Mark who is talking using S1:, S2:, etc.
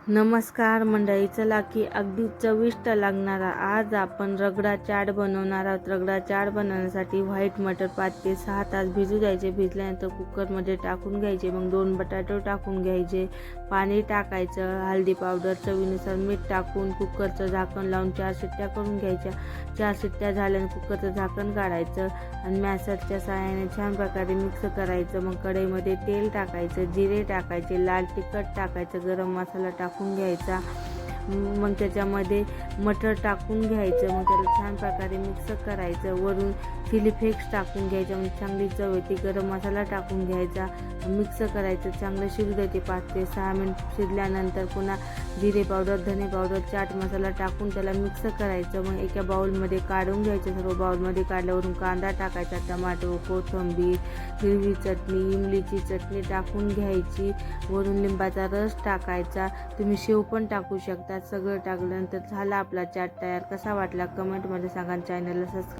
S1: नमस्कार मंडळी, चला की अगदी चविष्ट लागणारा आज आपण रगडा चाट बनवणार आहोत. रगडा चाट बनवण्यासाठी व्हाईट मटर 5 ते 6 तास भिजू द्यायचे. भिजल्यानंतर कुकरमध्ये टाकून घ्यायचे. मग 2 बटाटे टाकून घ्यायचे, पाणी टाकायचं, हळदी पावडर, चवीनुसार मीठ टाकून कुकरचं झाकण लावून 4 शिट्ट्या करून घ्यायच्या. 4 शिट्ट्या झाल्याने कुकरचं झाकण काढायचं आणि मॅशरच्या साहाय्याने छान प्रकारे मिक्स करायचं. मग कढईमध्ये तेल टाकायचं, जिरे टाकायचे, लाल तिखट टाकायचं, गरम मसाला टाकून घ्यायचा. मग त्याच्यामध्ये मटर टाकून घ्यायचं. मग त्याला छान प्रकारे मिक्स करायचं. वरून चिली फ्लेक्स टाकून घ्यायचं, मग चांगली चव येते. गरम मसाला टाकून घ्यायचा, मिक्स करायचं, चांगलं शिजू द्यायचे. 5 ते 6 मिनिट शिजल्यानंतर पुन्हा जिरे पावडर, धने पावडर, चाट मसाला टाकून त्याला मिक्स करायचं. मग एका बाउलमध्ये काढून घ्यायचं. सर्व बाउलमध्ये काढल्यावरून कांदा टाकायचा, टमाटो, कोथिंबीर, हिरवी चटणी, इमलीची चटणी टाकून घ्यायची. वरून लिंबाचा रस टाकायचा. तुम्ही शेव पण टाकू शकता. सगळं टाकल्यानंतर झाला आपला चाट तयार. कसा वाटला कमेंटमध्ये सांगा. चॅनलला सबस्क्राईब